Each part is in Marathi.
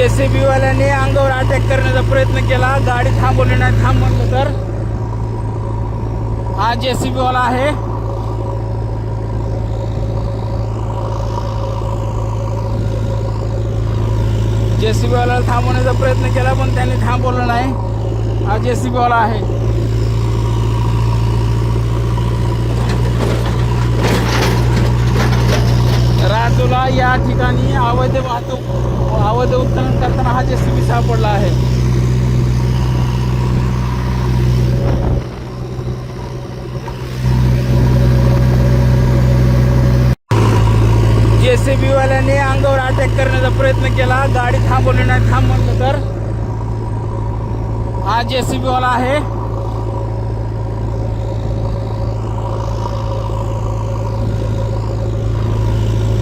JCB वाल्याने अंगावर अटॅक करण्याचा प्रयत्न केला, गाडी थांबवली नाही. थांब म्हणलं तर हा JCB वाला आहे. JCB वाल्याला थांबवण्याचा प्रयत्न केला पण त्यांनी थांबवलं नाही. हा JCB वाला आहे. राजूला या ठिकाणी अवैध उत्खनन करताना हा JCB सापडला आहे. JCB वाल्याने अंगावर अटॅक करण्याचा प्रयत्न केला, गाडी थांबवली नाही. थांब म्हणलं तर हा JCB वाला आहे.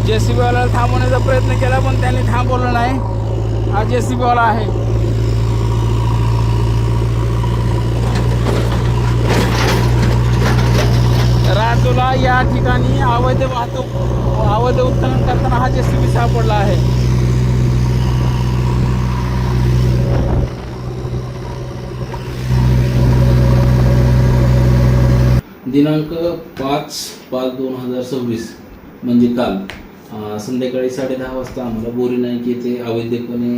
JCB वाल्याला थांबवण्याचा प्रयत्न केला पण त्यांनी थांबवलं नाही. हा JCB वाला आहे. राजूला या ठिकाणी अवैध उत्खनन करताना हा JCB सापडला आहे. दिनांक 5/5/2026 म्हणजे काल संध्याकाळी 10:30 वाजता आम्हाला बोरी नाईक येथे अवैधपणे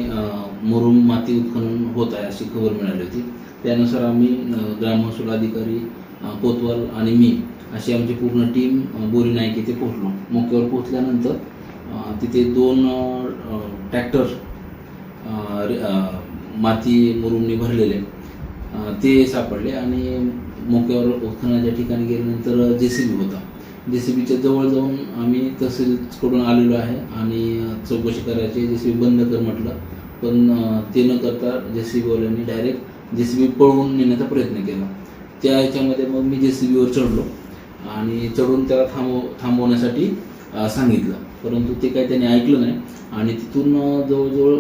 मुरुम माती उत्खनन होत आहे अशी खबर मिळाली होती. त्यानुसार आम्ही ग्राममहसूल अधिकारी कोतवाल आणि मी अशी आमची पूर्ण टीम बोरी नाईक येथे पोहोचलो. मोक्यावर पोहोचल्यानंतर तिथे 2 ट्रॅक्टर माती मुरुमने भरलेले ते सापडले आणि मोक्यावर उत्खननाच्या ठिकाणी गेल्यानंतर JCB होता. JCBच्या जवळ जाऊन आम्ही तहसीलकडून आलेलो आहे आणि चौकशी करायची. JCB बंद कर म्हटलं पण ते न करता JCB वाल्यांनी डायरेक्ट JCB पळवून नेण्याचा प्रयत्न केला. त्या ह्याच्यामध्ये मग मी JCBवर चढलो आणि चढून त्याला थांबवण्यासाठी सांगितलं, परंतु ते काही त्याने ऐकलं नाही आणि तिथून जवळजवळ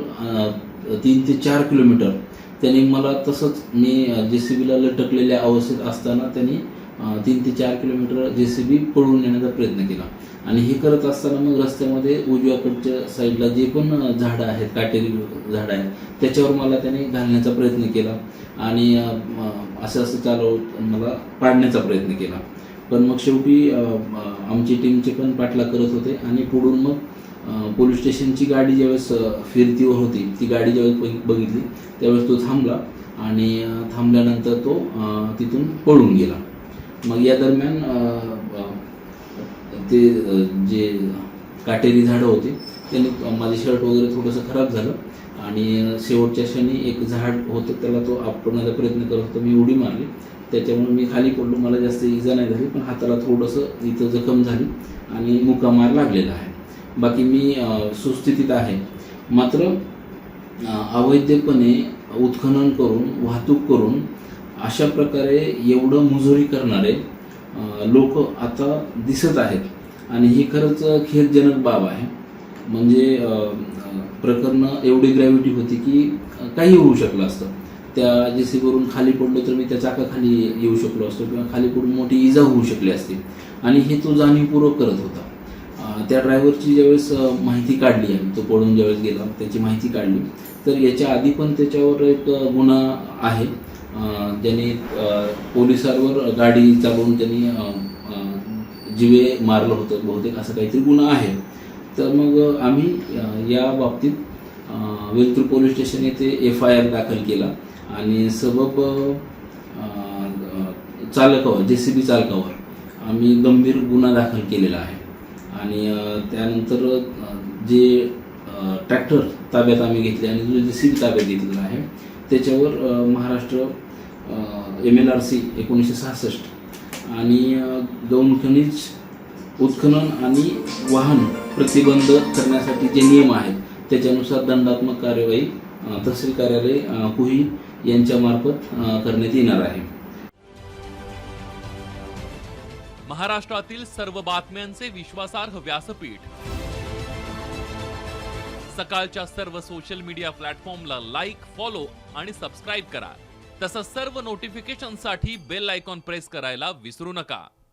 3 ते 4 किलोमीटर त्यांनी मला तसंच मी JCBला लटकलेल्या अवस्थेत असताना त्यांनी 3 ते 4 किलोमीटर JCB पळवून नेण्याचा प्रयत्न केला. आणि हे करत असताना मग रस्त्यामध्ये उजव्याकडच्या साईडला जे पण झाडं आहेत, काटेरी झाडं आहेत, त्याच्यावर मला त्याने घालण्याचा प्रयत्न केला आणि असं चालवत मला पाडण्याचा प्रयत्न केला. पण मग शेवटी आमची टीमचे पण पाठलाग करत होते आणि पुढून मग पोलीस स्टेशनची गाडी ज्यावेळेस फिरतीवर होती ती गाडी ज्यावेळेस बघितली त्यावेळेस तो थांबला आणि थांबल्यानंतर तो तिथून पळून गेला. मग या दरम्यान ते जे काटेरी झाडं होती त्यांनी माझे शर्ट वगैरे थोडंसं खराब झालं आणि शेवटच्या क्षणी एक झाड होतं त्याला तो आपटण्याचा प्रयत्न करत होता. मी उडी मारली, त्याच्यामुळे मी खाली पडलो. मला जास्त इजा नाही झाली पण हाताला थोडंसं इथं जखम झाली आणि मुकामार लागलेला आहे. बाकी मी सुस्थितीत आहे. मात्र अवैधपणे उत्खनन करून वाहतूक करून अशा प्रकारे एवढं मुजोरी करणारे लोक आता दिसत आहेत आणि ही खरंच खेदजनक बाब आहे. म्हणजे प्रकरणं एवढी ग्रॅव्हिटी होती की काही होऊ शकलं असतं. त्या JCBवरून खाली पडलो तर मी त्या चाकाखाली येऊ शकलो असतो किंवा खाली पडून मोठी इजा होऊ शकली असती आणि हे तो जाणीवपूर्वक करत होता. त्या ड्रायव्हरची ज्यावेळेस माहिती काढली आम्ही, तो पळून ज्यावेळेस गेला त्याची माहिती काढली तर याच्या आधी पण त्याच्यावर एक गुन्हा आहे. ज्यांनी पोलिसांवर गाडी चालवून त्यांनी जीवे मारलं होतं बहुतेक, असं काहीतरी गुन्हा आहे. तर मग आम्ही या बाबतीत वेलतूर पोलीस स्टेशन येथे FIR दाखल केला आणि सबब चालकावर JCB चालकावर आम्ही गंभीर गुन्हा दाखल केलेला आहे. आणि त्यानंतर जे ट्रॅक्टर ताब्यात आम्ही घेतले आणि जो JCB ताब्यात घेतलेला आहे त्याच्यावर महाराष्ट्र MLRC 1966 आणि गौण खनिज उत्खनन आणि वाहन प्रतिबंध करण्यासाठी जे नियम आहेत त्याच्यानुसार दंडात्मक कार्यवाही तहसील कार्यालय कुही यांच्यामार्फत करण्यात येणार आहे. महाराष्ट्रातील सर्व बातम्यांचे विश्वासार्ह व्यासपीठ, सकाळच्या सर्व सोशल मीडिया प्लॅटफॉर्मला लाईक, फॉलो आणि सबस्क्राईब करा. तसंच सर्व नोटिफिकेशनसाठी बेल आयकॉन प्रेस करायला विसरू नका.